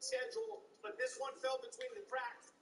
Schedule, but this one fell between the cracks.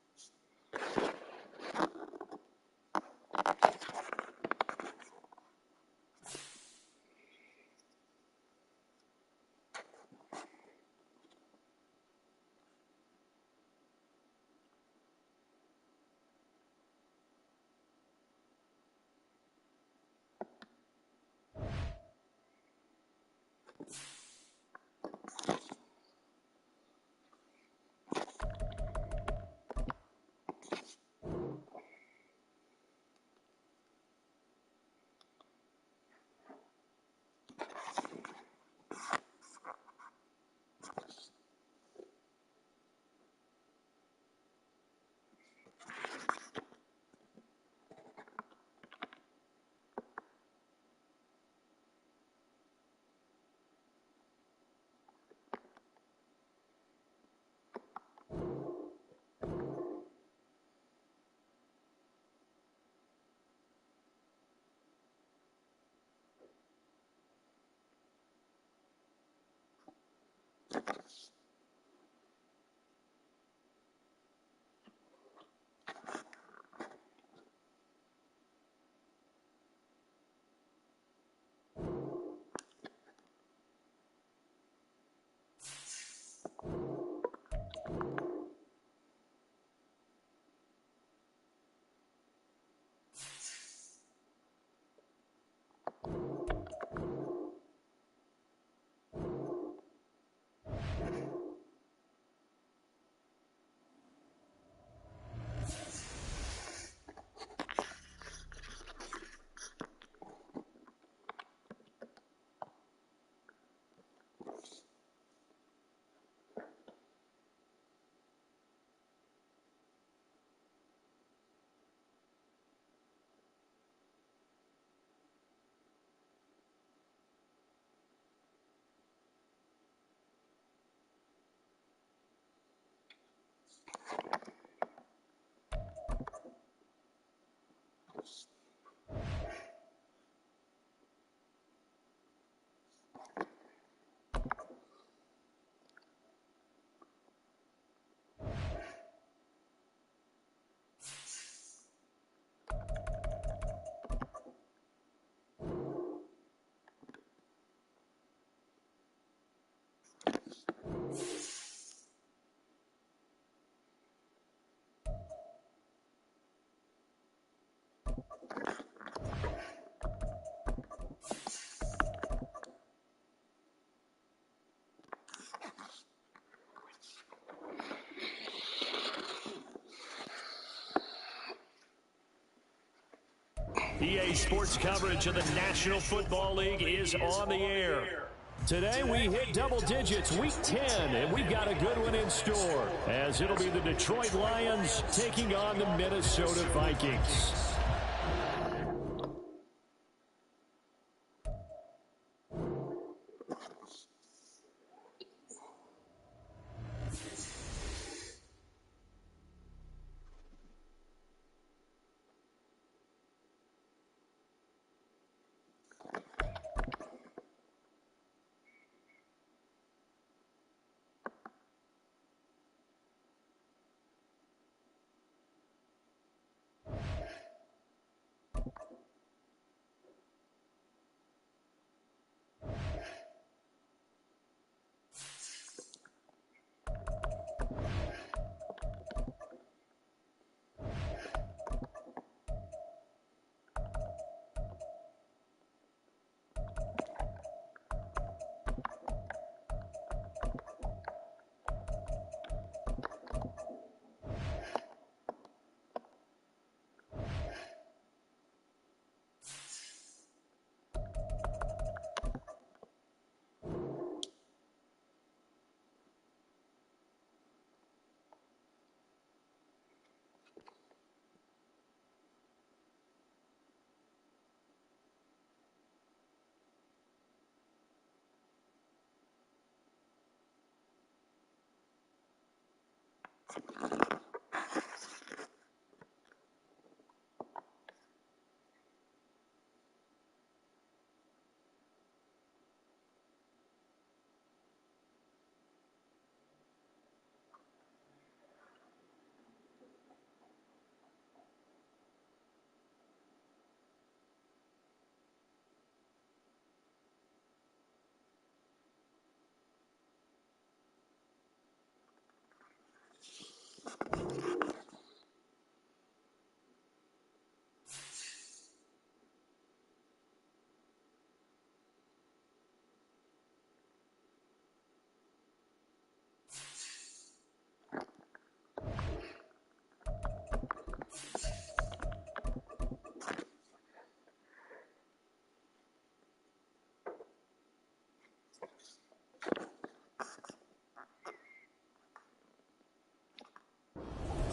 EA Sports coverage of the National Football League is on the air. Today we hit double digits, week 10, and we've got a good one in store, as it'll be the Detroit Lions taking on the Minnesota Vikings.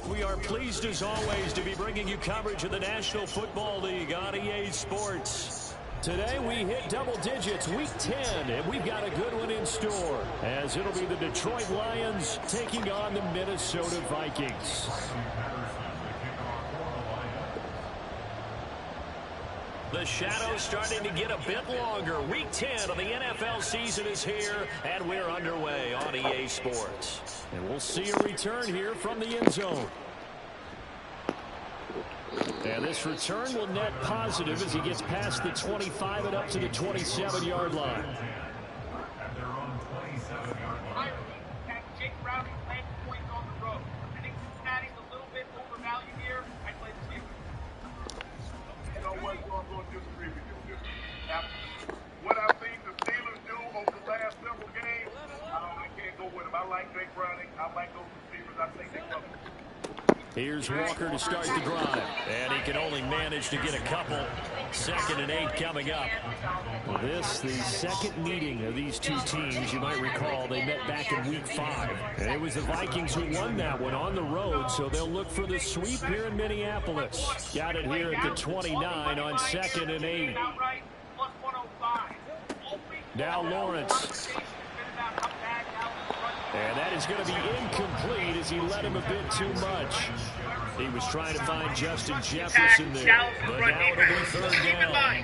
We are pleased, as always, to be bringing you coverage of the National Football League on EA Sports. Today we hit double digits, week 10, and we've got a good one in store, as it'll be the Detroit Lions taking on the Minnesota Vikings. The shadow's starting to get a bit longer. Week 10 of the NFL season is here, and we're underway on EA Sports. And we'll see a return here from the end zone. And this return will net positive as he gets past the 25 and up to the 27-yard line. Jake Browning landing points on the road. I think Cincinnati's a little bit overvalued here. I play the Steelers. You know what? I'm going to disagree with you. What I've seen the Steelers do over the last several games, I can't go with them. I like Jake Browning. I like those receivers. I think they're coming. Here's Walker to start the drive, and he can only manage to get a couple. 2nd and 8 coming up. This, the second meeting of these two teams. You might recall they met back in week 5. And it was the Vikings who won that one on the road, so they'll look for the sweep here in Minneapolis. Got it here at the 29 on 2nd and 8. Now Lawrence. And that is going to be incomplete as he led him a bit too much. He was trying to find Justin Jefferson there. But now it'll be 3rd down.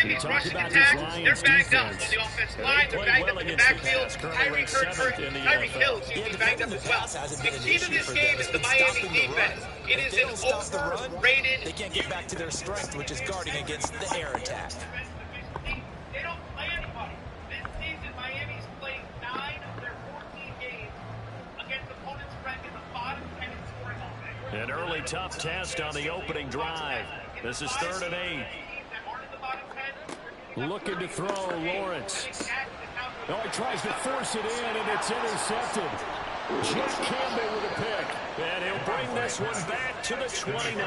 We talked about this Lions defense. They played well against the pass. Currently ranked 7th in the NFL. The key to this game is the Miami defense. It is an overrated. They can't get back to their strength, which is guarding against the air attack. They don't play anybody. This season, Miami's played 9 of their 14 games against opponents ranked in the bottom 10 in scoring offense. An early tough test on the opening drive. This is 3rd and 8. Looking to throw, Lawrence. Oh, he tries to force it in, and it's intercepted. Jack Campbell with a pick. And he'll bring this one back to the 29.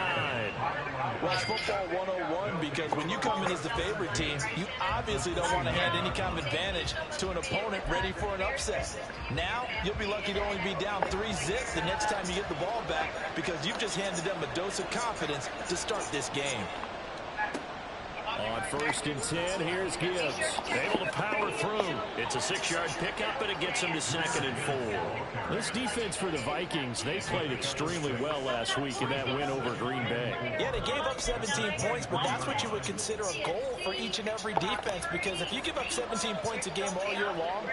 Well, it's football 101 because when you come in as the favorite team, you obviously don't want to hand any kind of advantage to an opponent ready for an upset. Now, you'll be lucky to only be down 3-zip the next time you get the ball back because you've just handed them a dose of confidence to start this game. On 1st and 10, here's Gibbs. Able to power through. It's a 6-yard pickup, and it gets him to 2nd and 4. This defense for the Vikings, they played extremely well last week in that win over Green Bay. Yeah, they gave up 17 points, but that's what you would consider a goal for each and every defense because if you give up 17 points a game all year long,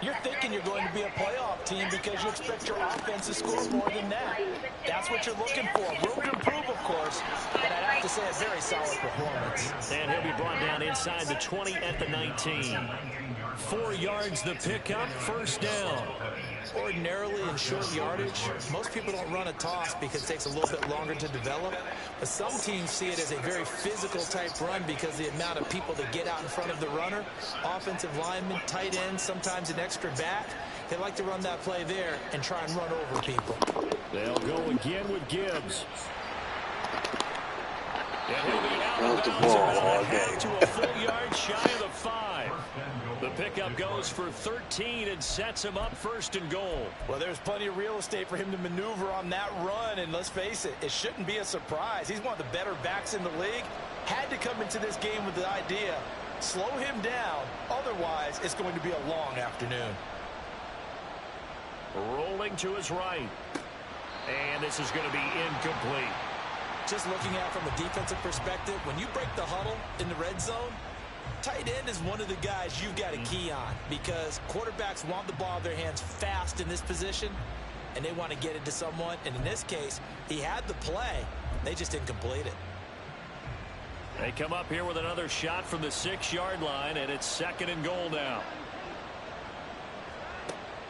you're thinking you're going to be a playoff team because you expect your offense to score more than that. That's what you're looking for. Room to improve, of course, but I'd have to say a very solid performance. And he'll be brought down inside the 20 at the 19. 4 yards the pickup, 1st down. Ordinarily in short yardage, most people don't run a toss because it takes a little bit longer to develop. But some teams see it as a very physical type run because the amount of people that get out in front of the runner, offensive linemen, tight ends, sometimes an extra back. They like to run that play there and try and run over people. They'll go again with Gibbs. And he'll be out of bounds about a half to a full yard shy of the 5. The pickup goes for 13 and sets him up 1st and goal. Well, there's plenty of real estate for him to maneuver on that run, and let's face it, it shouldn't be a surprise. He's one of the better backs in the league. Had to come into this game with the idea, slow him down, otherwise it's going to be a long afternoon. Rolling to his right. And this is going to be incomplete. Just looking at it from a defensive perspective, when you break the huddle in the red zone, tight end is one of the guys you've got to key on because quarterbacks want the ball in their hands fast in this position, and they want to get it to someone. And in this case, he had the play. They just didn't complete it. They come up here with another shot from the 6-yard line, and it's 2nd and goal now.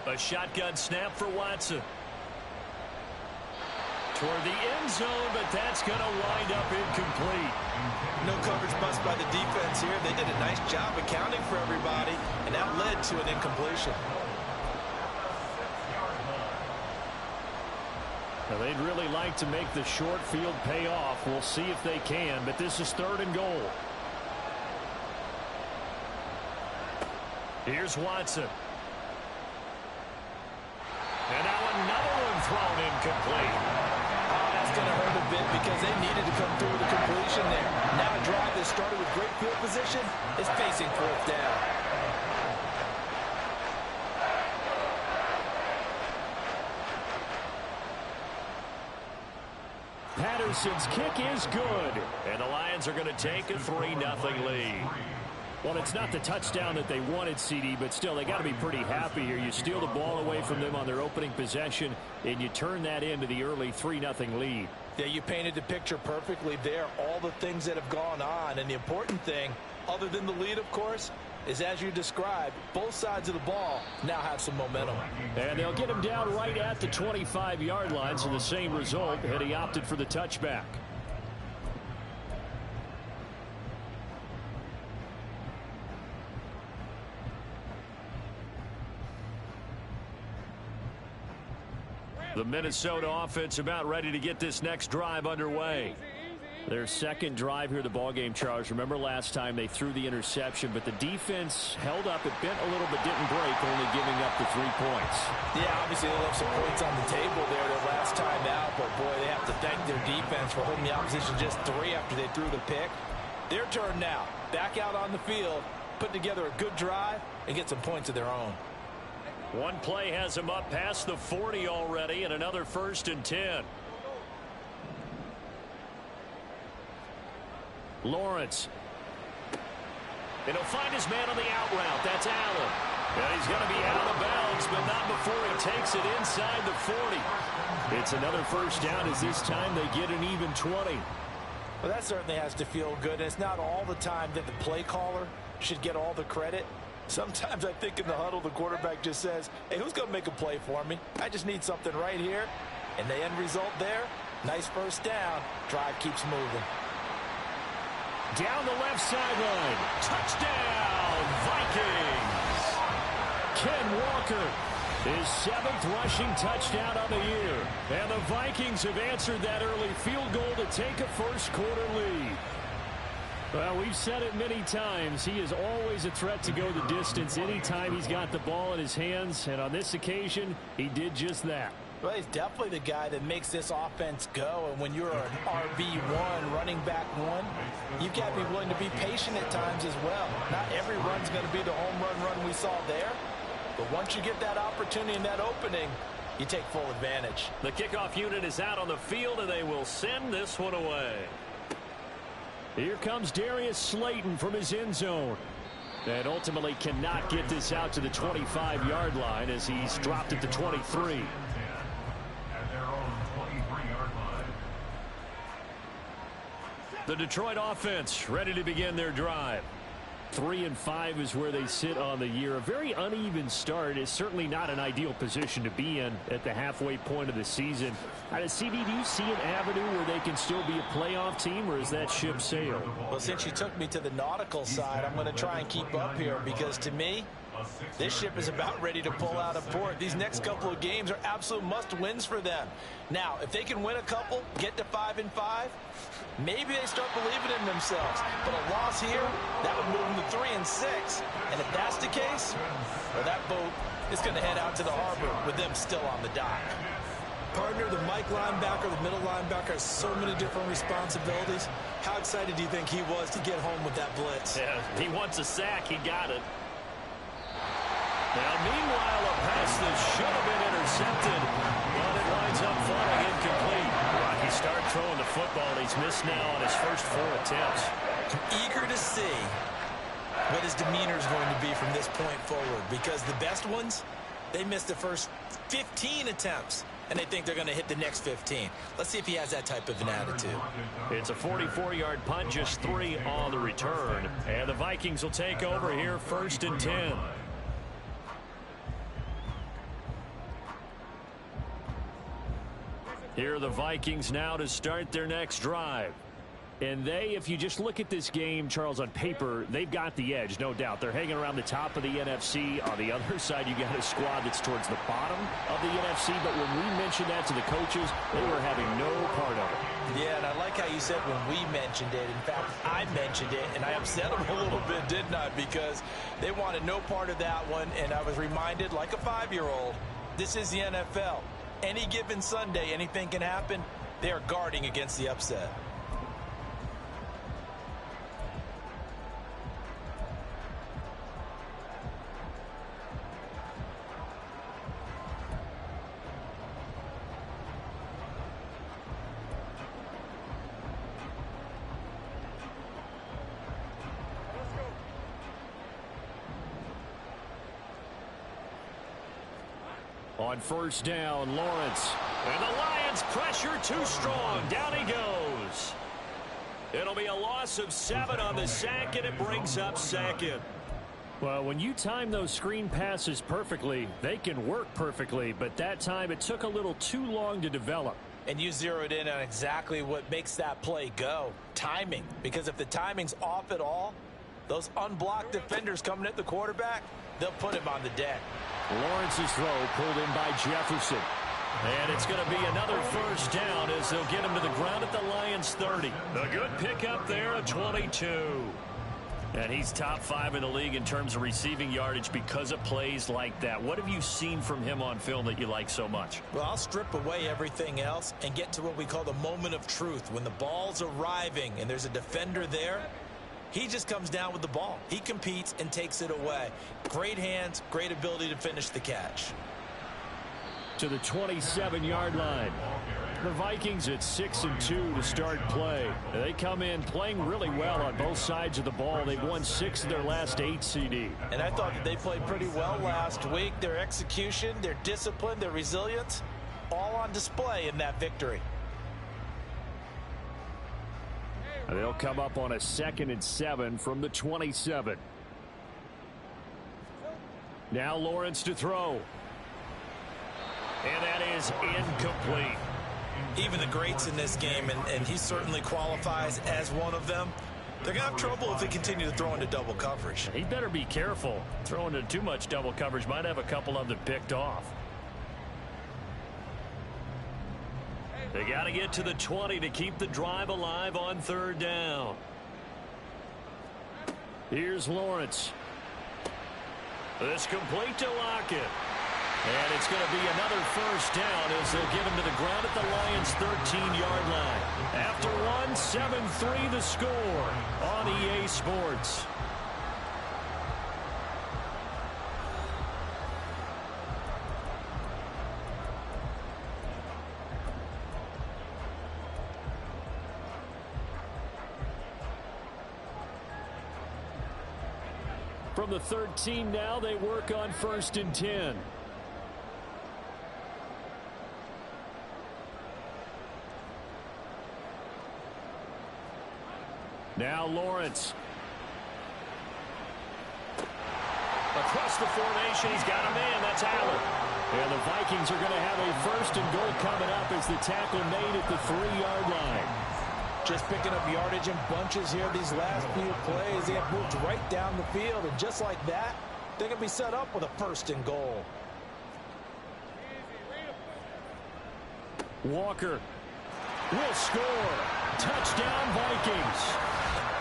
A shotgun snap for Watson. Toward the end zone, but that's going to wind up incomplete. No coverage bust by the defense here. They did a nice job accounting for everybody, and that led to an incompletion. Now, they'd really like to make the short field pay off. We'll see if they can, but this is 3rd and goal. Here's Watson. And now another one thrown incomplete. That's going to hurt a bit because they needed to come through with a completion there. Now a drive that started with great field position is facing 4th down. Patterson's kick is good. And the Lions are going to take a 3-0 lead. Well, it's not the touchdown that they wanted, CD, but still, they got to be pretty happy here. You steal the ball away from them on their opening possession, and you turn that into the early 3-0 lead. Yeah, you painted the picture perfectly there, all the things that have gone on. And the important thing, other than the lead, of course, is as you described, both sides of the ball now have some momentum. And they'll get him down right at the 25-yard line, so the same result, and he opted for the touchback. The Minnesota offense about ready to get this next drive underway. Their 2nd drive here, the ballgame, Charles. Remember last time they threw the interception, but the defense held up. It bent a little but didn't break, only giving up the 3 points. Yeah, obviously they left some points on the table there their last time out, but boy, they have to thank their defense for holding the opposition just 3 after they threw the pick. Their turn now. Back out on the field, put together a good drive, and get some points of their own. One play has him up past the 40 already, and another 1st and 10. Lawrence. And he'll find his man on the out route. That's Allen. And he's going to be out of bounds, but not before he takes it inside the 40. It's another 1st down as this time they get an even 20. Well, that certainly has to feel good. And it's not all the time that the play caller should get all the credit. Sometimes I think in the huddle, the quarterback just says, hey, who's going to make a play for me? I just need something right here. And the end result there, nice 1st down. Drive keeps moving. Down the left sideline. Touchdown, Vikings. Ken Walker His 7th rushing touchdown of the year. And the Vikings have answered that early field goal to take a first-quarter lead. Well, we've said it many times. He is always a threat to go the distance anytime he's got the ball in his hands. And on this occasion, he did just that. Well, he's definitely the guy that makes this offense go. And when you're an RB1, running back one, you've got to be willing to be patient at times as well. Not every run's going to be the home run we saw there. But once you get that opportunity and that opening, you take full advantage. The kickoff unit is out on the field, and they will send this one away. Here comes Darius Slayton from his end zone. And ultimately cannot get this out to the 25-yard line as he's dropped at the 23. The Detroit offense ready to begin their drive. 3-5 is where they sit on the year. A very uneven start is certainly not an ideal position to be in at the halfway point of the season. CD, do you see an avenue where they can still be a playoff team, or is that ship sailed? Well, since you took me to the nautical side, I'm going to try and keep up here because to me, this ship is about ready to pull out of port. These next couple of games are absolute must-wins for them. Now, if they can win a couple, get to 5-5, maybe they start believing in themselves. But a loss here, that would move them to 3-6. And if that's the case, well, that boat is going to head out to the harbor with them still on the dock. Partner, the Mike linebacker, the middle linebacker has so many different responsibilities. How excited do you think he was to get home with that blitz? Yeah, he wants a sack. He got it. Now, meanwhile, a pass that should have been intercepted, but it winds up falling incomplete. Rocky started throwing the football, and he's missed now on his first 4 attempts. I'm eager to see what his demeanor is going to be from this point forward, because the best ones, they missed the first 15 attempts, and they think they're going to hit the next 15. Let's see if he has that type of an attitude. It's a 44-yard punt, just 3 on the return, and the Vikings will take over here, 1st and 10. Here are the Vikings now to start their next drive. And if you just look at this game, Charles, on paper, they've got the edge, no doubt. They're hanging around the top of the NFC. On the other side, you got a squad that's towards the bottom of the NFC. But when we mentioned that to the coaches, they were having no part of it. Yeah, and I like how you said when we mentioned it. In fact, I mentioned it, and I upset them a little bit, didn't I? Because they wanted no part of that one, and I was reminded, like a 5-year-old, this is the NFL. Any given Sunday, anything can happen. They are guarding against the upset. On 1st down, Lawrence. And the Lions pressure too strong. Down he goes. It'll be a loss of 7 on the sack, and it brings up 2nd. Well, when you time those screen passes perfectly, they can work perfectly. But that time, it took a little too long to develop. And you zeroed in on exactly what makes that play go. Timing. Because if the timing's off at all, those unblocked defenders coming at the quarterback, they'll put him on the deck. Lawrence's throw pulled in by Jefferson. And it's going to be another 1st down as they'll get him to the ground at the Lions 30. A good pickup there at 22. And he's top 5 in the league in terms of receiving yardage because of plays like that. What have you seen from him on film that you like so much? Well, I'll strip away everything else and get to what we call the moment of truth. When the ball's arriving and there's a defender there, he just comes down with the ball. He competes and takes it away. Great hands, great ability to finish the catch. To the 27-yard line. The Vikings at 6-2 to start play. They come in playing really well on both sides of the ball. They've won 6 of their last 8, CD. And I thought that they played pretty well last week. Their execution, their discipline, their resilience, all on display in that victory. They'll come up on a 2nd and 7 from the 27. Now Lawrence to throw. And that is incomplete. Even the greats in this game, and he certainly qualifies as one of them, They're going to have trouble if they continue to throw into double coverage. He better be careful. Throwing into too much double coverage might have a couple of them picked off. They got to get to the 20 to keep the drive alive on third down. Here's Lawrence. This complete to Lockett. And it's going to be another first down as they'll give him to the ground at the Lions' 13-yard line. After one, 7-3 the score on EA Sports. From the 13 now, they work on 1st and 10. Now Lawrence. Across the formation, he's got a man. That's Allen. And the Vikings are going to have a 1st and goal coming up as the tackle made at the 3-yard line. Just picking up yardage in bunches here these last few plays. They have moved right down the field, and just like that, they're going to be set up with a 1st and goal. Walker will score. Touchdown, Vikings.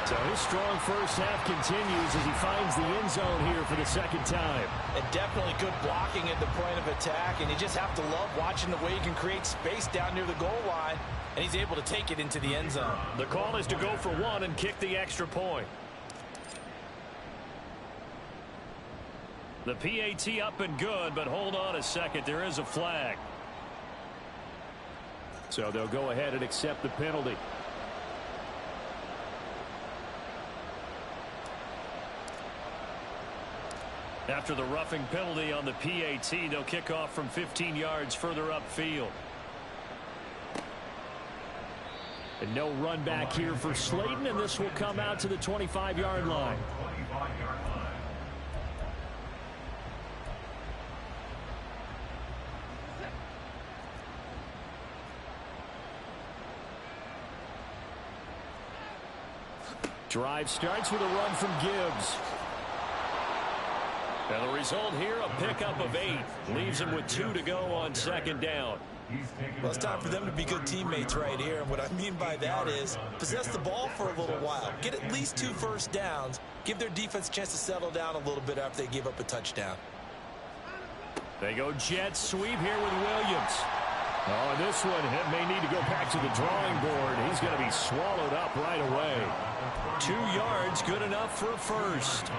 So his strong first half continues as he finds the end zone here for the 2nd time. And definitely good blocking at the point of attack, and you just have to love watching the way he can create space down near the goal line, and he's able to take it into the end zone. The call is to go for one and kick the extra point. The PAT up and good, but hold on a second. There is a flag. So they'll go ahead and accept the penalty. After the roughing penalty on the PAT, they'll kick off from 15 yards further upfield. And no run back here for Slayton, and this will come out to the 25-yard line. Drive starts with a run from Gibbs. And the result here, a pickup of 8. Leaves him with 2 to go on 2nd down. Well, it's time for them to be good teammates right here. And what I mean by that is possess the ball for a little while. Get at least 2 first downs. Give their defense a chance to settle down a little bit after they give up a touchdown. They go jet sweep here with Williams. Oh, and this one may need to go back to the drawing board. He's going to be swallowed up right away. 2 yards, good enough for a first.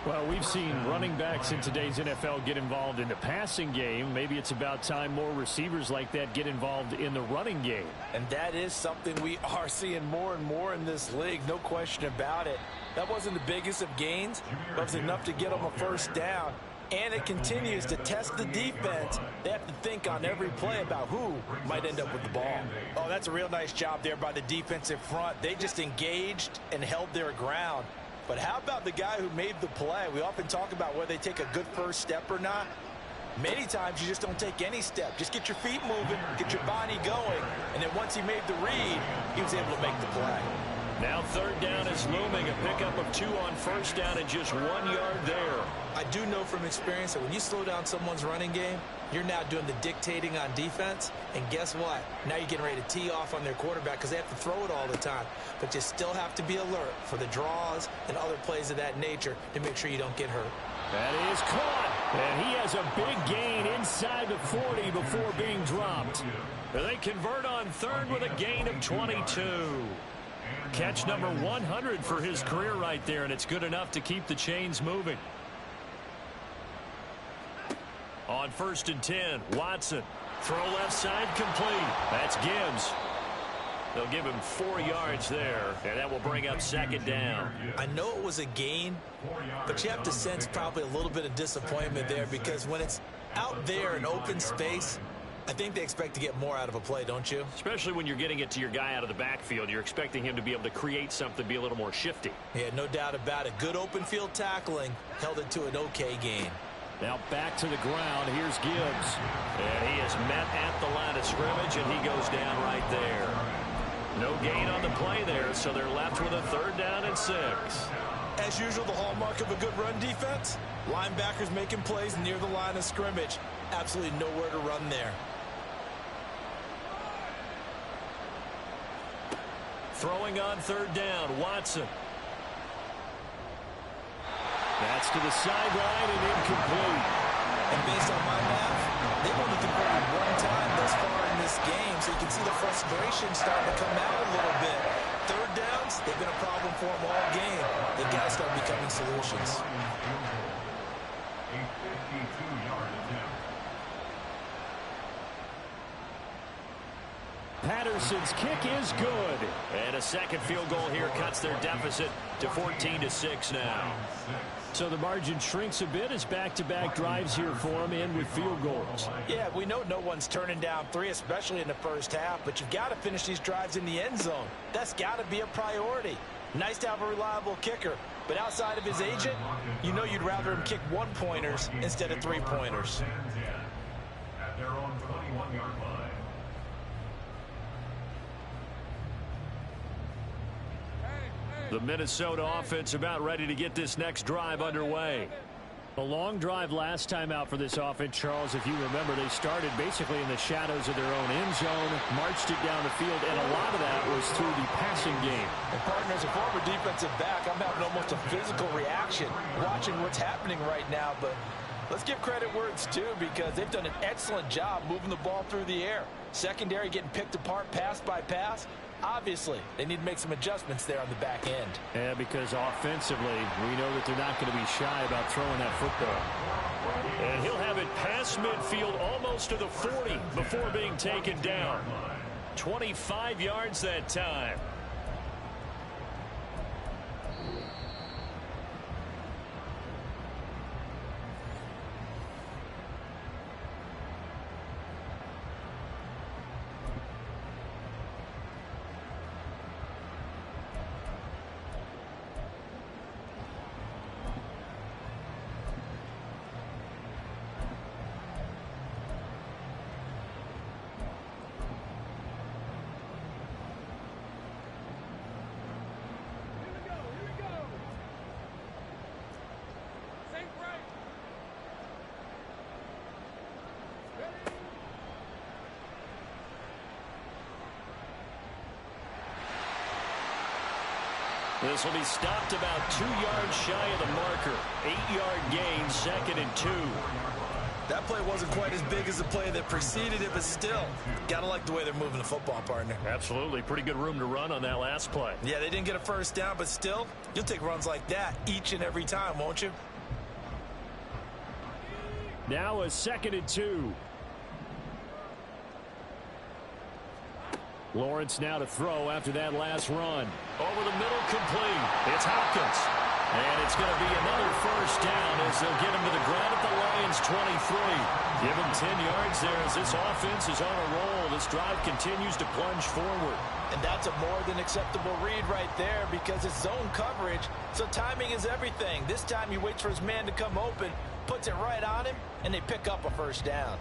Well, we've seen running backs in today's NFL get involved in the passing game. Maybe it's about time more receivers like that get involved in the running game. And that is something we are seeing more and more in this league, no question about it. That wasn't the biggest of gains, but it was enough to get them a first down. And it continues to test the defense. They have to think on every play about who might end up with the ball. Oh, that's a real nice job there by the defensive front. They just engaged and held their ground. But how about the guy who made the play? We often talk about whether they take a good first step or not. Many times you just don't take any step. Just get your feet moving, get your body going, and then once he made the read, he was able to make the play. Now 3rd down is looming. A pickup of 2 on 1st down and just 1 yard there. I do know from experience that when you slow down someone's running game, you're now doing the dictating on defense. And guess what? Now you're getting ready to tee off on their quarterback because they have to throw it all the time. But you still have to be alert for the draws and other plays of that nature to make sure you don't get hurt. That is caught. And he has a big gain inside the 40 before being dropped. They convert on 3rd with a gain of 22. Catch number 100 for his career right there, and it's good enough to keep the chains moving. On 1st and 10, Watson. Throw left side complete. That's Gibbs. They'll give him 4 yards there, and that will bring up 2nd down. I know it was a gain, but you have to sense probably a little bit of disappointment there because when it's out there in open space, I think they expect to get more out of a play, don't you? Especially when you're getting it to your guy out of the backfield. You're expecting him to be able to create something, be a little more shifty. Yeah, no doubt about it. Good open field tackling held it to an okay gain. Now back to the ground. Here's Gibbs. And he is met at the line of scrimmage, and he goes down right there. No gain on the play there, so they're left with a 3rd down and 6. As usual, the hallmark of a good run defense, linebackers making plays near the line of scrimmage. Absolutely nowhere to run there. Throwing on 3rd down, Watson. That's to the sideline and incomplete. And based on my math, they've only converted 1 time thus far in this game, so you can see the frustration starting to come out a little bit. 3rd downs, they've been a problem for them all game. They've got to start becoming solutions. Patterson's kick is good. And a second field goal here cuts their deficit to 14-6 now. So the margin shrinks a bit as back-to-back drives here for them and with field goals. Yeah, we know no one's turning down 3, especially in the first half, but you've got to finish these drives in the end zone. That's got to be a priority. Nice to have a reliable kicker, but outside of his agent, you know you'd rather him kick 1-pointers instead of 3-pointers. At their own 21-yard line. The Minnesota offense about ready to get this next drive underway. A long drive last time out for this offense, Charles. If you remember, they started basically in the shadows of their own end zone, marched it down the field, and a lot of that was through the passing game. And partner, as a former defensive back, I'm having almost a physical reaction watching what's happening right now. But let's give credit where it's due, because they've done an excellent job moving the ball through the air. Secondary getting picked apart pass by pass. Obviously, they need to make some adjustments there on the back end. Yeah, because offensively, we know that they're not going to be shy about throwing that football. And he'll have it past midfield almost to the 40 before being taken down. 25 yards that time. This will be stopped about 2 yards shy of the marker. 8-yard gain, 2nd and 2. That play wasn't quite as big as the play that preceded it, but still, gotta like the way they're moving the football, partner. Absolutely. Pretty good room to run on that last play. Yeah, they didn't get a first down, but still, you'll take runs like that each and every time, won't you? Now a 2nd and 2. Lawrence now to throw after that last run. Over the middle, complete. It's Hopkins. And it's going to be another first down as they'll get him to the ground at the Lions' 23. Give him 10 yards there as this offense is on a roll. This drive continues to plunge forward. And that's a more than acceptable read right there, because it's zone coverage, so timing is everything. This time he waits for his man to come open, puts it right on him, and they pick up a first down.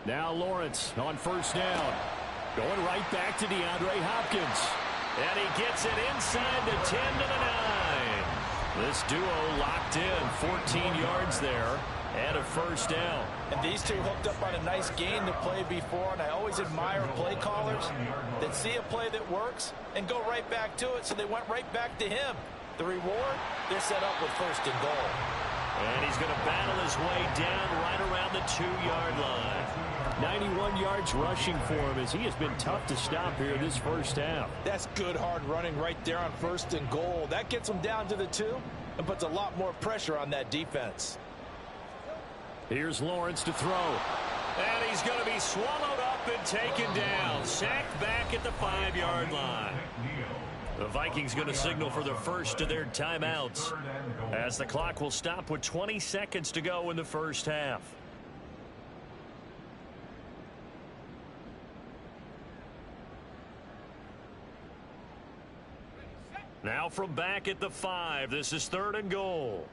Now Lawrence on first down. Going right back to DeAndre Hopkins. And he gets it inside the 10 to the 9. This duo locked in. 14 yards there and a first down. And these two hooked up on a nice gain to play before, and I always admire play callers that see a play that works and go right back to it, so they went right back to him. The reward, they're set up with 1st and goal. And he's going to battle his way down right around the 2-yard line. 91 yards rushing for him as he has been tough to stop here this first half. That's good hard running right there on 1st and goal. That gets him down to the 2 and puts a lot more pressure on that defense. Here's Lawrence to throw. And he's going to be swallowed up and taken down. Sacked back at the 5-yard line. The Vikings going to signal for the first of their timeouts as the clock will stop with 20 seconds to go in the first half. Now from back at the 5, this is 3rd and goal.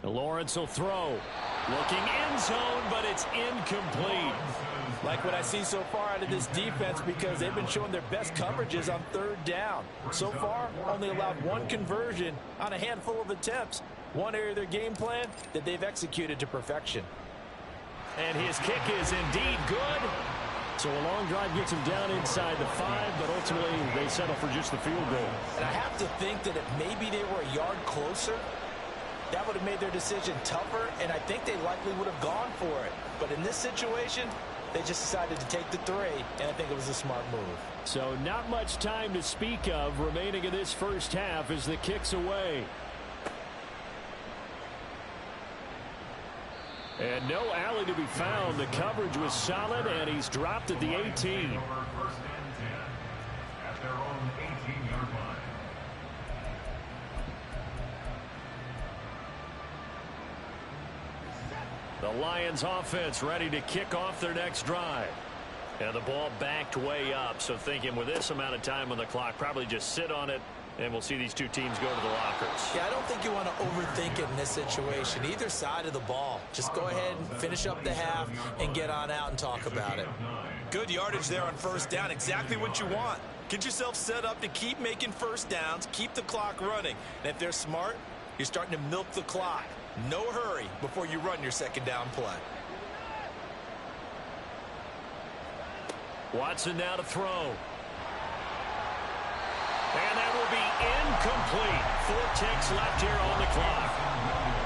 Lawrence will throw. Looking end zone, but it's incomplete. Like what I see so far out of this defense, because they've been showing their best coverages on 3rd down. So far, only allowed 1 conversion on a handful of attempts. One area of their game plan that they've executed to perfection. And his kick is indeed good. So a long drive gets him down inside the 5, but ultimately they settle for just the field goal. And I have to think that if maybe they were a yard closer, that would have made their decision tougher, and I think they likely would have gone for it. But in this situation, they just decided to take the 3, and I think it was a smart move. So not much time to speak of remaining in this first half as the kick's away. And no alley to be found. The coverage was solid, and he's dropped at the 18. First and 10 at their own 18-yard line. The Lions offense ready to kick off their next drive. And the ball backed way up, so thinking with this amount of time on the clock, probably just sit on it, and we'll see these two teams go to the lockers. Yeah, I don't think you want to overthink it in this situation. Either side of the ball. Just go ahead and finish up the half and get on out and talk about it. Good yardage there on 1st down. Exactly what you want. Get yourself set up to keep making 1st downs, keep the clock running. And if they're smart, you're starting to milk the clock. No hurry before you run your 2nd down play. Watson now to throw. And that will be incomplete. 4 ticks left here on the clock.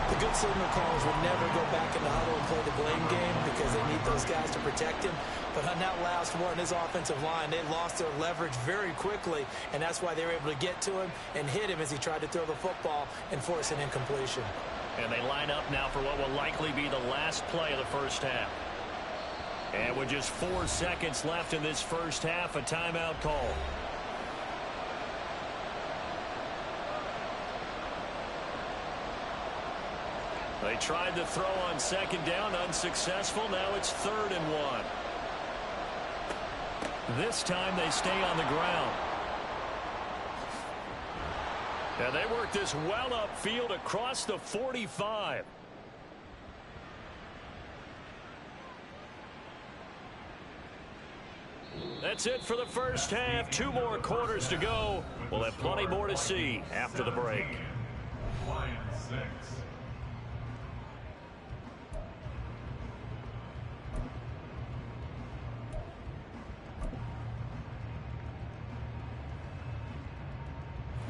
The good signal callers would never go back in the huddle and play the blame game because they need those guys to protect him. But on that last one, his offensive line, they lost their leverage very quickly, and that's why they were able to get to him and hit him as he tried to throw the football and force an incompletion. And they line up now for what will likely be the last play of the first half. And with just 4 seconds left in this first half, a timeout call. They tried to throw on 2nd down, unsuccessful. Now it's 3rd and 1. This time they stay on the ground. And they work this well upfield across the 45. That's it for the first half. 2 more quarters to go. We'll have plenty more to see after the break. Lions 6.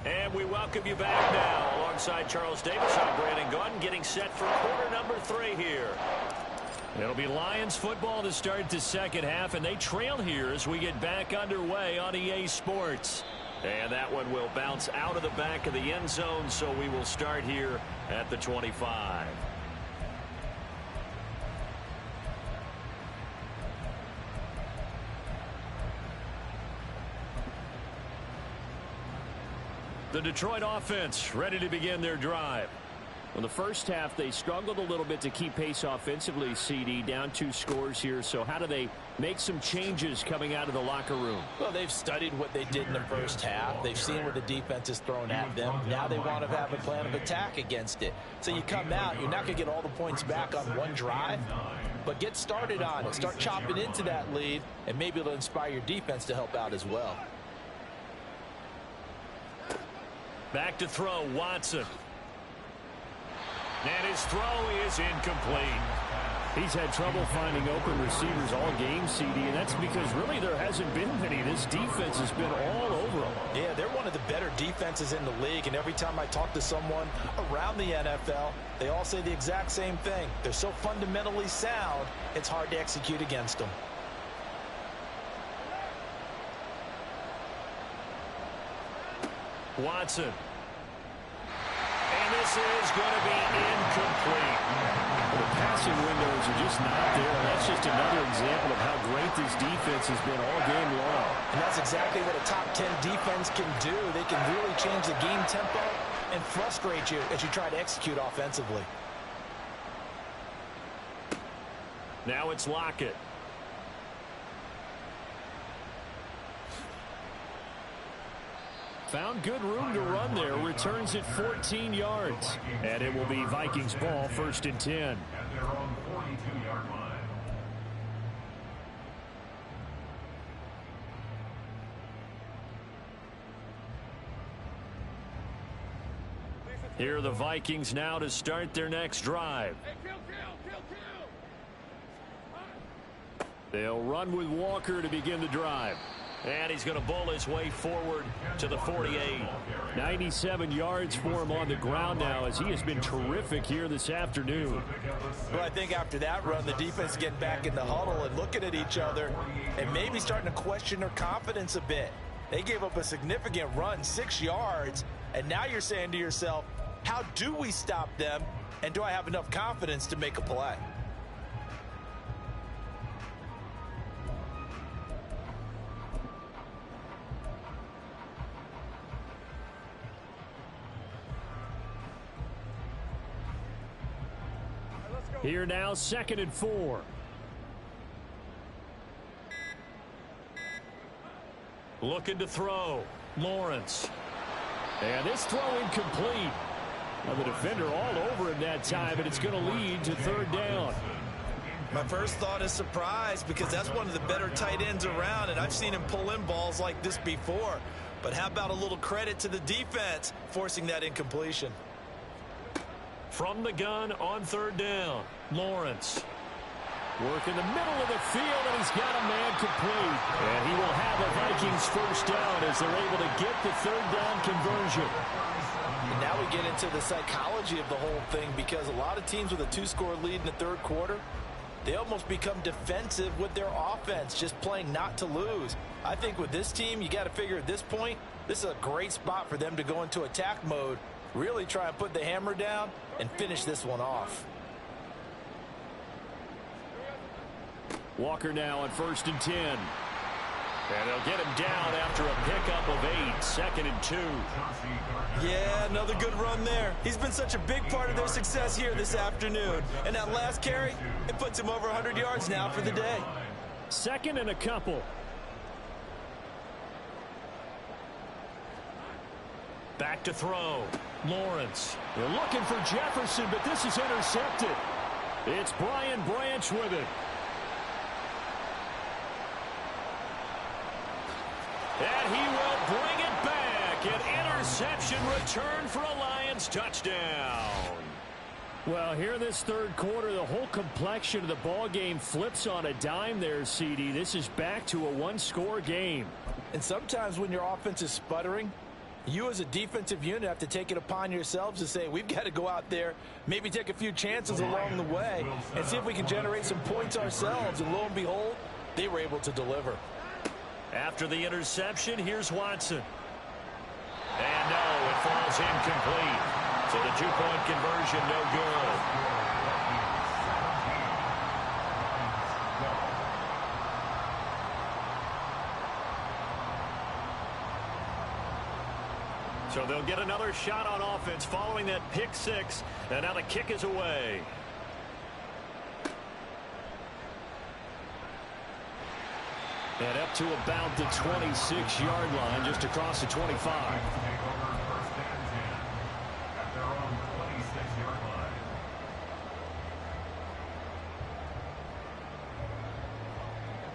And we welcome you back now. Alongside Charles Davis, I'm Brandon Gaudin, getting set for quarter number 3 here. It'll be Lions football to start the second half, and they trail here as we get back underway on EA Sports. And that one will bounce out of the back of the end zone, so we will start here at the 25. The Detroit offense ready to begin their drive. In the first half, they struggled a little bit to keep pace offensively, CD, down 2 scores here. So how do they make some changes coming out of the locker room? Well, they've studied what they did in the first half. They've seen what the defense has thrown at them. Now they want to have a plan of attack against it. So you come out, you're not going to get all the points back on one drive, but get started on it. Start chopping into that lead, and maybe it'll inspire your defense to help out as well. Back to throw, Watson. And his throw is incomplete. He's had trouble finding open receivers all game, CD, and that's because really there hasn't been many. This defense has been all over them. Yeah, they're one of the better defenses in the league, and every time I talk to someone around the NFL, they all say the exact same thing. They're so fundamentally sound, it's hard to execute against them. Watson. And this is going to be incomplete. The passing windows are just not there. That's just another example of how great this defense has been all game long. And that's exactly what a top 10 defense can do. They can really change the game tempo and frustrate you as you try to execute offensively. Now it's Lockett. Found good room to run there. Returns it 14 yards. And it will be Vikings ball, 1st and 10. At their own 42-yard line. Here are the Vikings now to start their next drive. They'll run with Walker to begin the drive. And he's going to bowl his way forward to the 48. 97 yards for him on the ground now, as he has been terrific here this afternoon. Well, I think after that run, the defense getting back in the huddle and looking at each other and maybe starting to question their confidence a bit. They gave up a significant run, 6 yards, and now you're saying to yourself, how do we stop them, and do I have enough confidence to make a play? Here now, 2nd and 4. Looking to throw. Lawrence. And this throw incomplete. Now the defender all over him that time, and it's going to lead to 3rd down. My first thought is surprise, because that's one of the better tight ends around, and I've seen him pull in balls like this before. But how about a little credit to the defense forcing that incompletion? From the gun on 3rd down, Lawrence. Work in the middle of the field, and he's got a man complete. And he will have a Vikings 1st down as they're able to get the 3rd down conversion. And now we get into the psychology of the whole thing, because a lot of teams with a 2-score lead in the 3rd quarter, they almost become defensive with their offense, just playing not to lose. I think with this team, you got to figure at this point, this is a great spot for them to go into attack mode, really try and put the hammer down and finish this one off. Walker now on 1st and 10. And they'll get him down after a pickup of 8, 2nd and 2. Yeah, another good run there. He's been such a big part of their success here this afternoon. And that last carry, it puts him over 100 yards now for the day. 2nd and a couple. Back to throw. Lawrence. They're looking for Jefferson, but this is intercepted. It's Brian Branch with it. And he will bring it back. An interception return for a Lions touchdown. Well, here in this 3rd quarter, the whole complexion of the ball game flips on a dime there, CD. This is back to a 1-score game. And sometimes when your offense is sputtering, you as a defensive unit have to take it upon yourselves to say, we've got to go out there, maybe take a few chances along the way, and see if we can generate some points ourselves. And lo and behold, they were able to deliver. After the interception, here's Watson. And no, it falls incomplete. So the 2-point conversion, no good. So they'll get another shot on offense following that pick 6. And now the kick is away. And up to about the 26-yard line, just across the 25.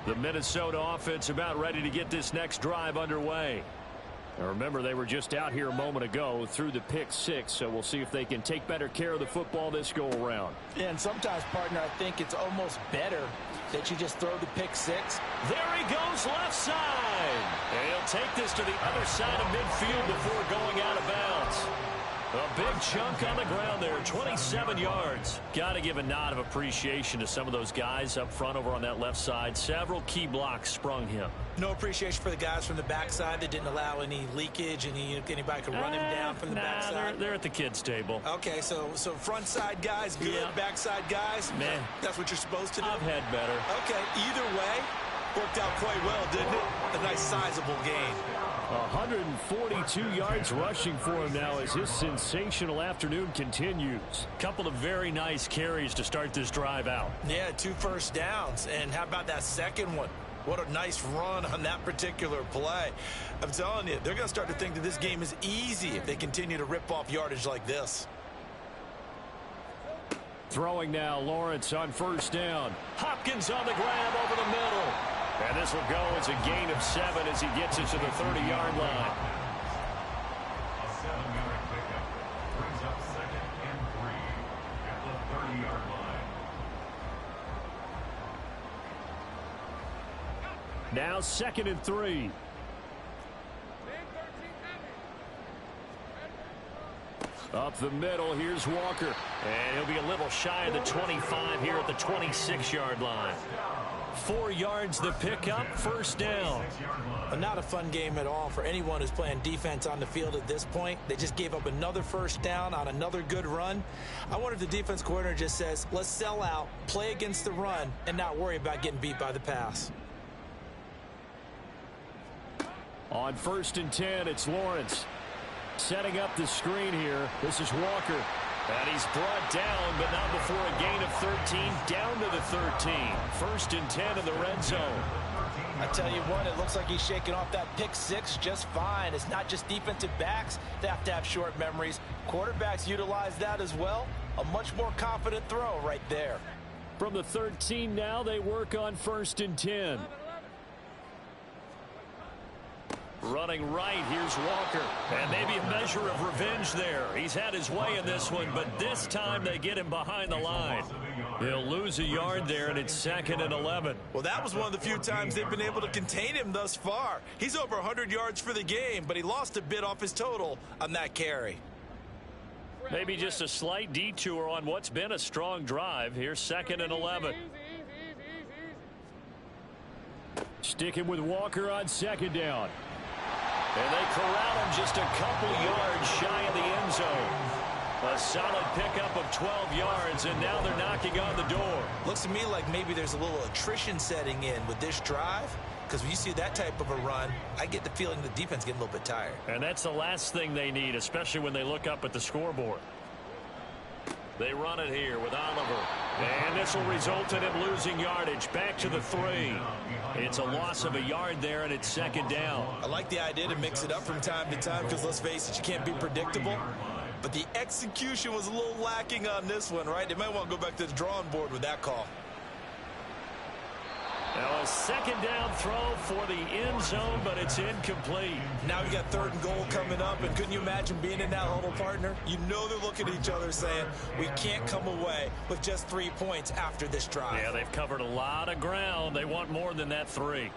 The Minnesota offense about ready to get this next drive underway. Now remember, they were just out here a moment ago through the pick 6, so we'll see if they can take better care of the football this go-around. Yeah, and sometimes, partner, I think it's almost better that you just throw the pick 6. There he goes, left side. And he'll take this to the other side of midfield before going out of bounds. A big chunk on the ground there, 27 yards. Got to give a nod of appreciation to some of those guys up front over on that left side. Several key blocks sprung him. No appreciation for the guys from the backside that didn't allow any leakage, anybody could run him down from the backside. They're at the kids' table. Okay, so front side guys good, Yeah. backside guys, Man, that's what you're supposed to do? I've had better. Okay, either way, worked out quite well, didn't it? A nice sizable gain. 142 yards rushing for him now as his sensational afternoon continues. Couple of very nice carries to start this drive out. Yeah, 2 first downs. And how about that second one? What a nice run on that particular play. I'm telling you, they're going to start to think that this game is easy if they continue to rip off yardage like this. Throwing now, Lawrence on first down. Hopkins on the grab over the middle. And this will go as a gain of 7 as he gets it to the 30-yard line. A 7-yard pickup brings up 2nd and 3 at the 30-yard line. Now 2nd and 3. Up the middle, here's Walker. And he'll be a little shy of the 25 here at the 26-yard line. 4 yards the pickup, first down. But not a fun game at all for anyone who's playing defense on the field at this point. They just gave up another first down on another good run. I wonder if the defense coordinator just says, let's sell out, play against the run, and not worry about getting beat by the pass. On 1st and 10, it's Lawrence. Setting up the screen here. This is Walker. And he's brought down, but not before a gain of 13, down to the 13. 1st and 10 in the red zone. I tell you what, it looks like he's shaking off that pick 6 just fine. It's not just defensive backs that have to have short memories. Quarterbacks utilize that as well. A much more confident throw right there. From the 13 now, they work on 1st and 10. Running right, here's Walker. And maybe a measure of revenge there. He's had his way in this one, but this time they get him behind the line. He'll lose a yard there, and it's 2nd and 11. Well, that was one of the few times they've been able to contain him thus far. He's over 100 yards for the game, but he lost a bit off his total on that carry. Maybe just a slight detour on what's been a strong drive. Here's 2nd and 11. Sticking with Walker on 2nd down. And they corral him just a couple yards shy of the end zone. A solid pickup of 12 yards, and now they're knocking on the door. Looks to me like maybe there's a little attrition setting in with this drive, because when you see that type of a run, I get the feeling the defense getting a little bit tired. And that's the last thing they need, especially when they look up at the scoreboard. They run it here with Oliver. And this will result in him losing yardage. Back to the 3. It's a loss of a yard there, and it's 2nd down. I like the idea to mix it up from time to time because, let's face it, you can't be predictable. But the execution was a little lacking on this one, right? They might want to go back to the drawing board with that call. Now a 2nd down throw for the end zone, but it's incomplete. Now we got 3rd and goal coming up, and couldn't you imagine being in that huddle, partner? You know they're looking at each other saying, we can't come away with just 3 points after this drive. Yeah, they've covered a lot of ground. They want more than that 3.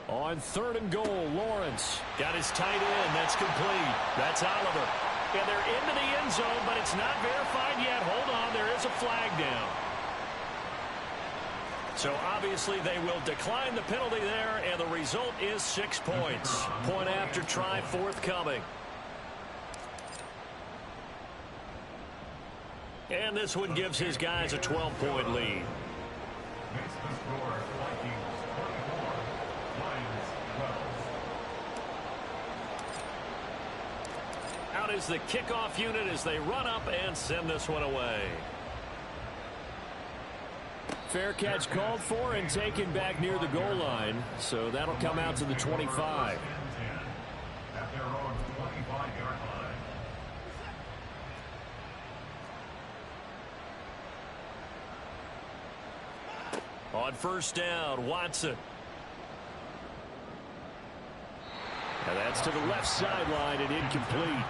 On 3rd and goal, Lawrence got his tight end. That's complete. That's Oliver. And they're into the end zone, but it's not verified yet. Hold on, there is a flag down. So obviously they will decline the penalty there, and the result is 6 points. Point after try forthcoming. And this one gives his guys a 12-point lead. Makes the score Vikings 24, Lions 12. Out is the kickoff unit as they run up and send this one away. Fair catch called for and taken back near the goal line. So that'll come out to the 25. At their own 25-yard line. On 1st down, Watson. And that's to the left sideline and incomplete.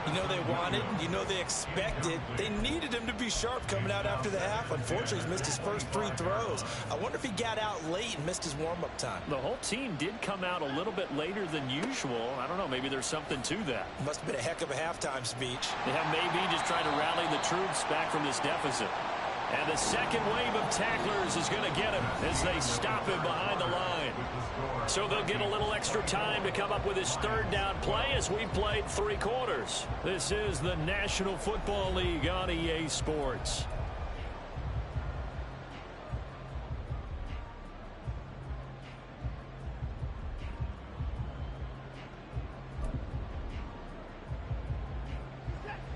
You know they wanted, you know they expected. They needed him to be sharp coming out after the half. Unfortunately, he's missed his first 3 throws. I wonder if he got out late and missed his warm-up time. The whole team did come out a little bit later than usual. I don't know, maybe there's something to that. Must have been a heck of a halftime speech. Yeah, maybe just trying to rally the troops back from this deficit. And the second wave of tacklers is going to get him as they stop him behind the line. So they'll get a little extra time to come up with his 3rd down play as we played 3 quarters. This is the National Football League on EA Sports.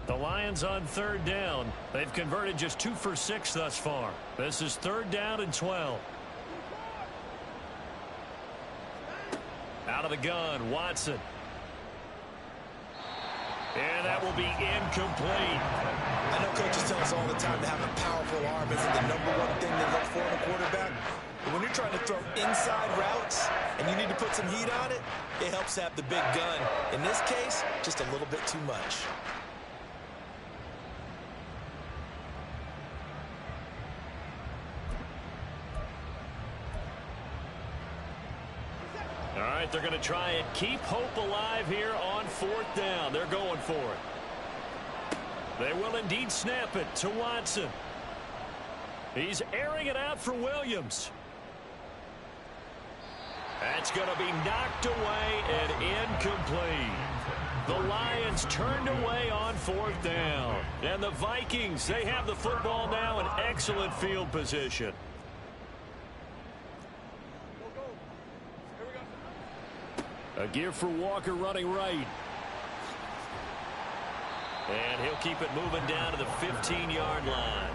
The Lions on 3rd down. They've converted just 2 for 6 thus far. This is 3rd down and 12. Out of the gun, Watson. And that will be incomplete. I know coaches tell us all the time that having a powerful arm isn't the #1 thing they look for in a quarterback. But when you're trying to throw inside routes and you need to put some heat on it, it helps have the big gun. In this case, just a little bit too much. All right, they're going to try and keep hope alive here on 4th down. They're going for it. They will indeed snap it to Watson. He's airing it out for Williams. That's going to be knocked away and incomplete. The Lions turned away on 4th down. And the Vikings, they have the football now in excellent field position. A give for Walker running right. And he'll keep it moving down to the 15-yard line.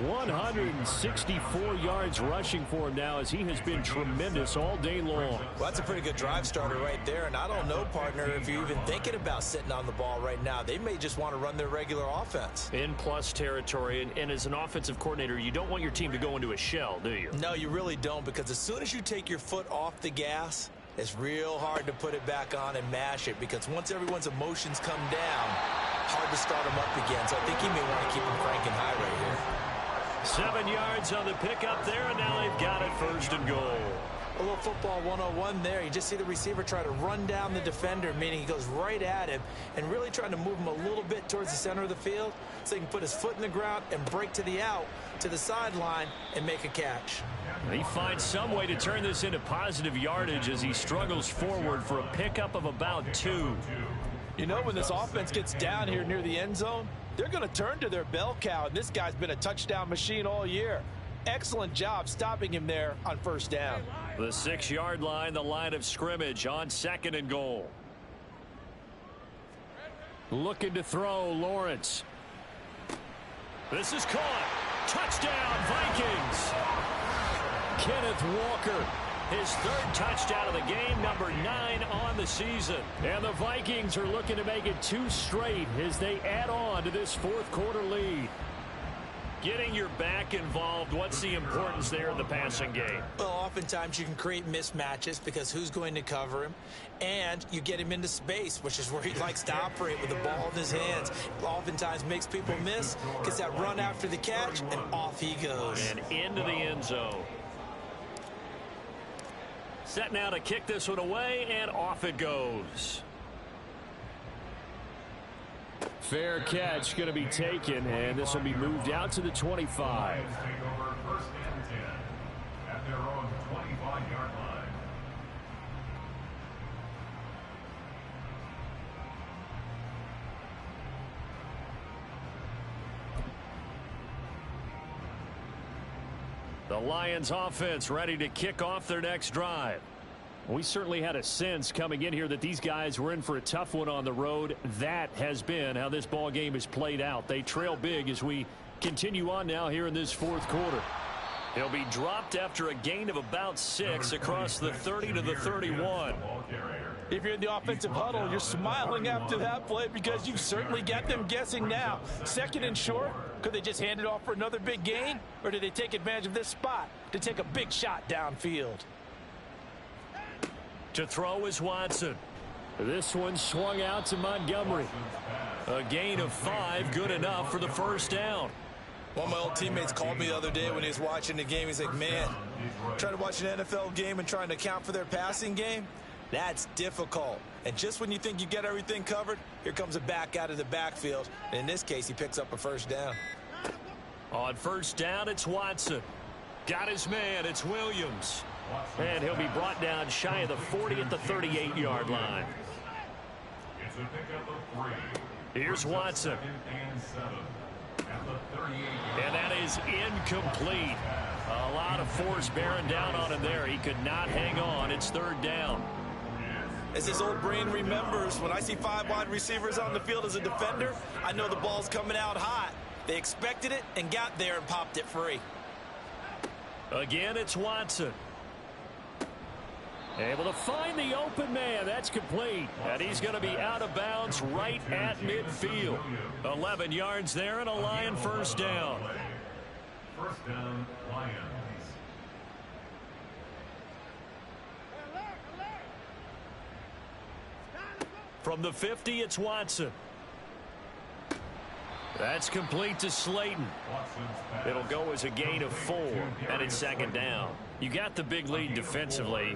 164 yards rushing for him now as he has been tremendous all day long. Well, that's a pretty good drive starter right there. And I don't know, partner, if you're even thinking about sitting on the ball right now. They may just want to run their regular offense. In plus territory. And as an offensive coordinator, you don't want your team to go into a shell, do you? No, you really don't, because as soon as you take your foot off the gas, it's real hard to put it back on and mash it, because once everyone's emotions come down, hard to start them up again. So I think he may want to keep them cranking high right here. 7 yards on the pickup there, and now they've got it 1st and goal. A little football 101 there. You just see the receiver try to run down the defender, meaning he goes right at him and really trying to move him a little bit towards the center of the field so he can put his foot in the ground and break to the out, to the sideline, and make a catch. He finds some way to turn this into positive yardage as he struggles forward for a pickup of about 2. You know, when this offense gets down here near the end zone, they're going to turn to their bell cow, and this guy's been a touchdown machine all year. Excellent job stopping him there on 1st down. The 6-yard line, the line of scrimmage on 2nd and goal. Looking to throw, Lawrence. This is caught. Touchdown, Vikings. Kenneth Walker, his 3rd touchdown of the game, number 9 on the season. And the Vikings are looking to make it 2 straight as they add on to this 4th quarter lead. Getting your back involved, what's the importance there in the passing game? Well, oftentimes you can create mismatches because who's going to cover him, and you get him into space, which is where he likes to operate with the ball in his hands. Oftentimes makes people miss, gets that run after the catch, and off he goes. And into the end zone. Set now to kick this one away, and off it goes. Fair catch going to be taken, and this will be moved out to the 25. Take over 1st and 10 at their own 25-yard line. The Lions offense ready to kick off their next drive. We certainly had a sense coming in here that these guys were in for a tough one on the road. That has been how this ball game has played out. They trail big as we continue on now here in this 4th quarter. He'll be dropped after a gain of about 6 across the 30 to the 31. If you're in the offensive huddle, you're smiling after that play because you certainly got them guessing now. 2nd and short, could they just hand it off for another big gain? Or did they take advantage of this spot to take a big shot downfield? To throw is Watson. This one swung out to Montgomery. A gain of 5, good enough for the 1st down. One of my old teammates called me the other day when he was watching the game. He's like, man, trying to watch an NFL game and trying to account for their passing game, that's difficult. And just when you think you get everything covered, here comes a back out of the backfield. And in this case, he picks up a 1st down. On 1st down, it's Watson. Got his man, it's Williams. And he'll be brought down shy of the 40 at the 38-yard line. It's a pickup of 3. Here's Watson. 2nd and 7 at the 38-yard. And that is incomplete. A lot of force bearing down on him there. He could not hang on. It's 3rd down. As his old brain remembers, when I see 5 wide receivers on the field as a defender, I know the ball's coming out hot. They expected it and got there and popped it free. Again, it's Watson. Able to find the open man. That's complete. And he's going to be out of bounds right at midfield. 11 yards there and a Lion first down. First down, Lions. From the 50, it's Watson. That's complete to Slayton. It'll go as a gain of 4, and it's second down. You got the big lead defensively.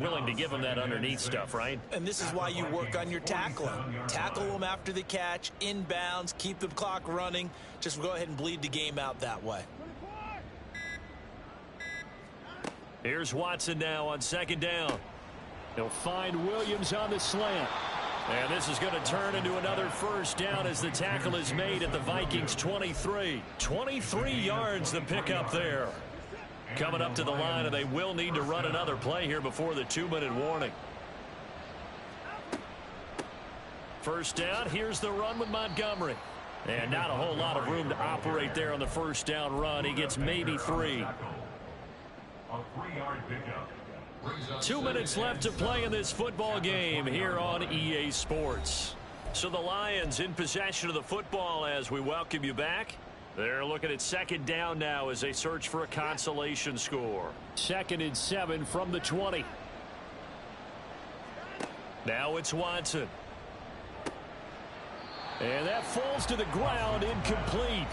Willing to give them that underneath stuff, right? And this is why you work on your tackling. Tackle them after the catch, inbounds, keep the clock running. Just go ahead and bleed the game out that way. Here's Watson now on second down. He'll find Williams on the slant. And this is going to turn into another first down as the tackle is made at the Vikings 23. 23 yards the pickup there. Coming up to the line, and they will need to run another play here before the 2-minute warning. First down, here's the run with Montgomery. And not a whole lot of room to operate there on the first down run. He gets maybe 3. A 3-yard pickup. 2 minutes left to play in this football game here on EA Sports. So the Lions in possession of the football as we welcome you back. They're looking at second down now as they search for a consolation score. 2nd and 7 from the 20. Now it's Watson. And that falls to the ground, incomplete.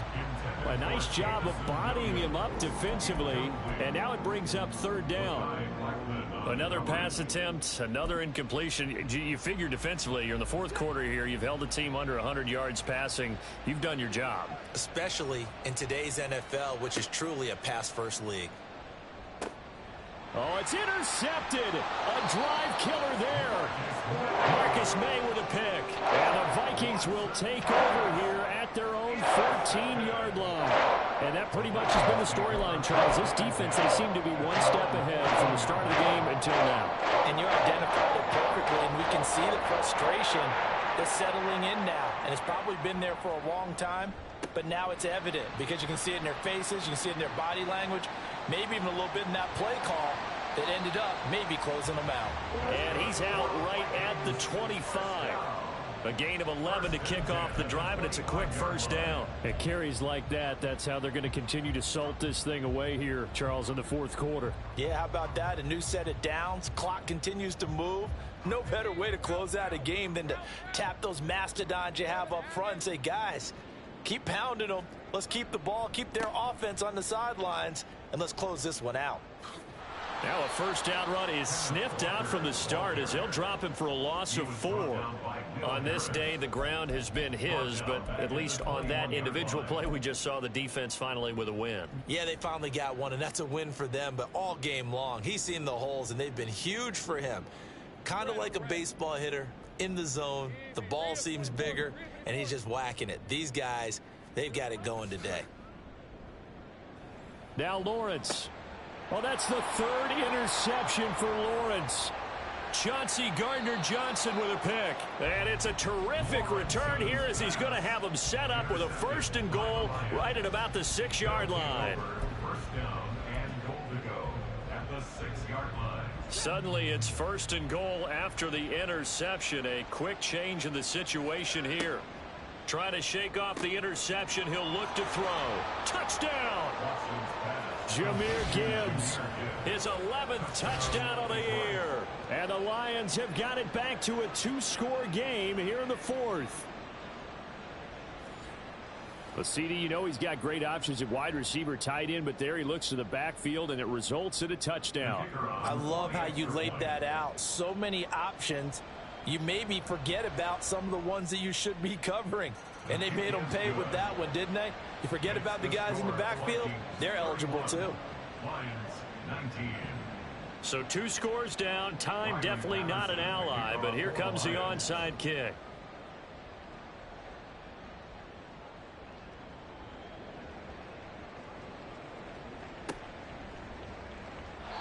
A nice job of bodying him up defensively, and now it brings up third down. Another pass attempt, another incompletion. You figure defensively, you're in the fourth quarter here. You've held the team under 100 yards passing. You've done your job. Especially in today's NFL, which is truly a pass-first league. Oh, it's intercepted. A drive killer there. Marcus May with a pick. And the Vikings will take over here at their own 14-yard line. And that pretty much has been the storyline, Charles. This defense, they seem to be one step ahead from the start of the game until now. And you identified it perfectly, and we can see the frustration that's settling in now. And it's probably been there for a long time, but now it's evident because you can see it in their faces, you can see it in their body language, maybe even a little bit in that play call that ended up maybe closing them out. And he's out right at the 25. A gain of 11 to kick off the drive, and it's a quick first down. It carries like that. That's how they're going to continue to salt this thing away here, Charles, in the fourth quarter. Yeah, how about that? A new set of downs. Clock continues to move. No better way to close out a game than to tap those mastodons you have up front and say, guys, keep pounding them. Let's keep the ball, keep their offense on the sidelines, and let's close this one out. Now a first down run is sniffed out from the start as they'll drop him for a loss of 4. On this day, the ground has been his, but at least on that individual play, we just saw the defense finally with a win. Yeah, they finally got one, and that's a win for them, but all game long, he's seen the holes, and they've been huge for him. Kind of like a baseball hitter in the zone. The ball seems bigger, and he's just whacking it. These guys, they've got it going today. Now Lawrence. Well, that's the 3rd interception for Lawrence. Chauncey Gardner-Johnson with a pick. And it's a terrific return here as he's going to have him set up with a 1st and goal right at about the 6-yard line. First down and goal to go at the 6-yard line. Suddenly it's 1st and goal after the interception. A quick change in the situation here. Trying to shake off the interception. He'll look to throw. Touchdown! Jahmyr Gibbs. His 11th touchdown of the year. And the Lions have got it back to a 2-score game here in the 4th. Well, CD, you know he's got great options at wide receiver, tight end, but there he looks to the backfield, and it results in a touchdown. I love how you laid that out. So many options. You maybe forget about some of the ones that you should be covering. And they made them pay with that one, didn't they? You forget about the guys in the backfield, they're eligible too. Lions 19. So 2 scores down. Time definitely not an ally, but here comes the onside kick.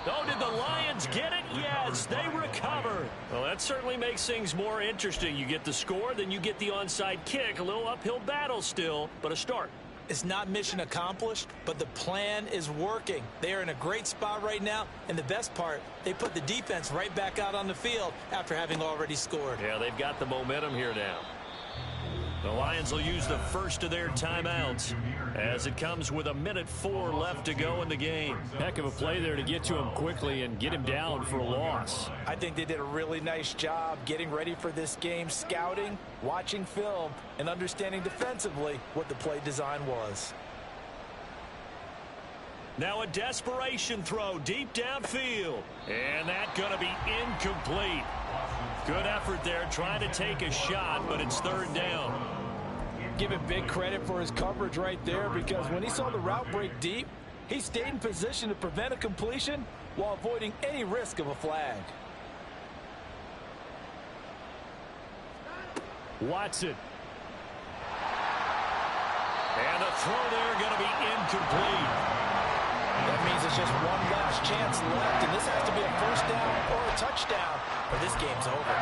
Oh, did the Lions get it? Yes, they recover. Well, that certainly makes things more interesting. You get the score, then you get the onside kick. A little uphill battle still, but a start. It's not mission accomplished, but the plan is working. They are in a great spot right now, and the best part, they put the defense right back out on the field after having already scored. Yeah, they've got the momentum here now. The Lions will use the first of their timeouts as it comes with 1:04 left to go in the game. Heck of a play there to get to him quickly and get him down for a loss. I think they did a really nice job getting ready for this game, scouting, watching film, and understanding defensively what the play design was. Now a desperation throw deep downfield. And that's going to be incomplete. Good effort there trying to take a shot, but it's third down. Give him big credit for his coverage right there, because when he saw the route break deep, he stayed in position to prevent a completion while avoiding any risk of a flag. Watson. And the throw there going to be incomplete. That means it's just one last chance left, and this has to be a first down or a touchdown, or this game's over.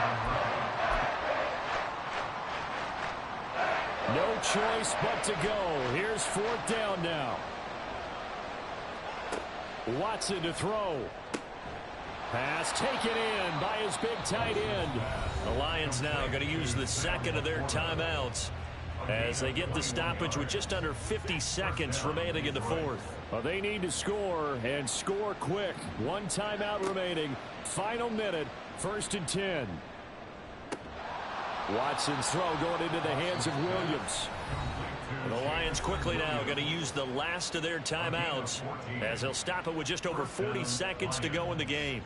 No choice but to go. Here's fourth down now. Watson to throw. Pass taken in by his big tight end. The Lions now going to use the second of their timeouts as they get the stoppage with just under 50 seconds remaining in the fourth. Well, they need to score, and score quick. One timeout remaining. Final minute, 1st and 10. Watson's throw going into the hands of Williams. And the Lions quickly now going to use the last of their timeouts as they'll stop it with just over 40 seconds to go in the game.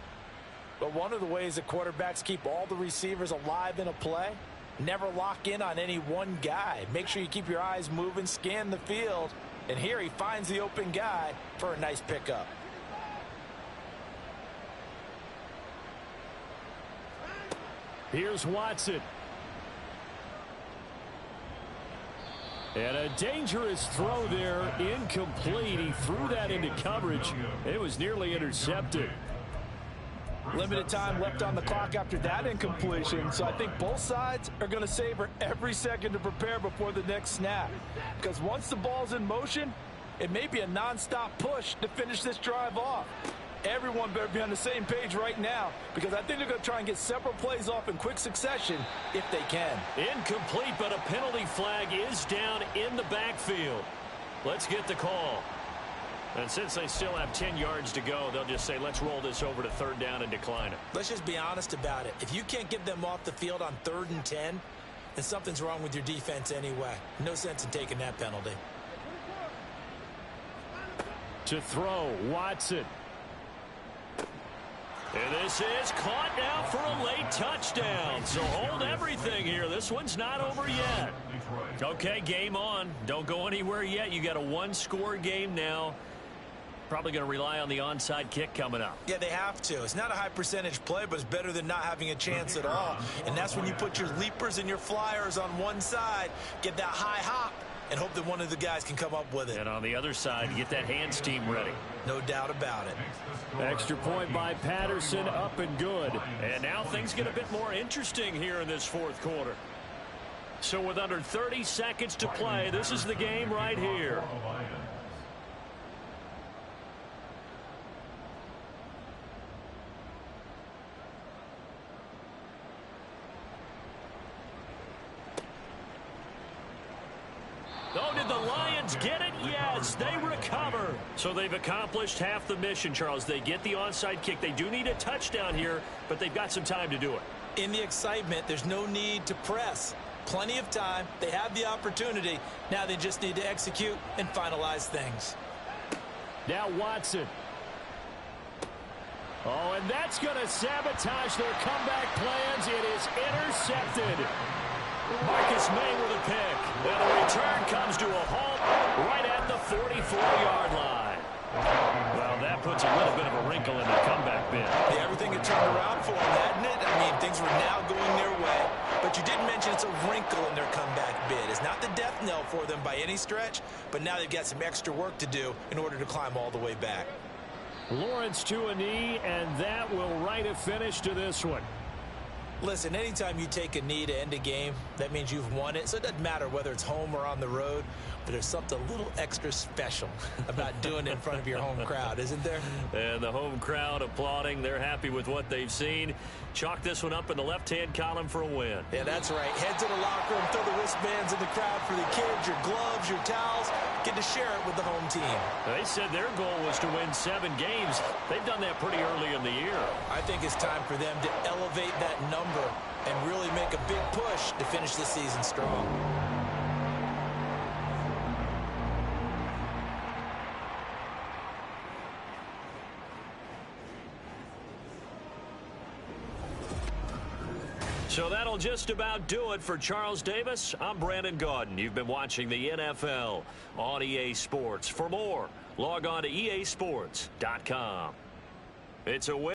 But one of the ways that quarterbacks keep all the receivers alive in a play, never lock in on any one guy. Make sure you keep your eyes moving, scan the field, and here he finds the open guy for a nice pickup. Here's Watson. And a dangerous throw there, incomplete. He threw that into coverage. It was nearly intercepted. Limited time left on the clock after that incompletion, so I think both sides are going to savor every second to prepare before the next snap. Because once the ball's in motion, it may be a nonstop push to finish this drive off. Everyone better be on the same page right now, because I think they're going to try and get several plays off in quick succession if they can. Incomplete, but a penalty flag is down in the backfield. Let's get the call. And since they still have 10 yards to go, they'll just say, let's roll this over to third down and decline it. Let's just be honest about it. If you can't get them off the field on 3rd and 10, then something's wrong with your defense anyway. No sense in taking that penalty. To throw, Watson. And this is caught now for a late touchdown. So hold everything here. This one's not over yet. Okay, game on. Don't go anywhere yet. You got a one-score game now. Probably going to rely on the onside kick coming up. Yeah, they have to. It's not a high percentage play, but it's better than not having a chance at all. And that's when you put your leapers and your flyers on one side, get that high hop, and hope that one of the guys can come up with it. And on the other side, get that hands team ready. No doubt about it. Extra point by Patterson, up and good. And now things get a bit more interesting here in this fourth quarter. So with under 30 seconds to play, this is the game right here. Oh, did the Lions get it? Yes, they recover. So they've accomplished half the mission, Charles. They get the onside kick. They do need a touchdown here, but they've got some time to do it. In the excitement, there's no need to press. Plenty of time. They have the opportunity. Now they just need to execute and finalize things. Now Watson. Oh, and that's going to sabotage their comeback plans. It is intercepted. Marcus May with a pick. And the return comes to a halt right at the 44-yard line. Well, that puts a little bit of a wrinkle in the comeback bid. Yeah, everything had turned around for them, hadn't it? I mean, things were now going their way. But you did mention it's a wrinkle in their comeback bid. It's not the death knell for them by any stretch, but now they've got some extra work to do in order to climb all the way back. Lawrence to a knee, and that will write a finish to this one. Listen, anytime you take a knee to end a game, that means you've won it. So it doesn't matter whether it's home or on the road, but there's something a little extra special about doing it in front of your home crowd, isn't there? And the home crowd applauding. They're happy with what they've seen. Chalk this one up in the left-hand column for a win. Yeah, that's right. Head to the locker room, throw the wristbands in the crowd for the kids, your gloves, your towels. Get to share it with the home team. They said their goal was to win 7 games. They've done that pretty early in the year. I think it's time for them to elevate that number and really make a big push to finish the season strong. So that'll just about do it for Charles Davis. I'm Brandon Gaudin. You've been watching the NFL on EA Sports. For more, log on to easports.com. It's a win.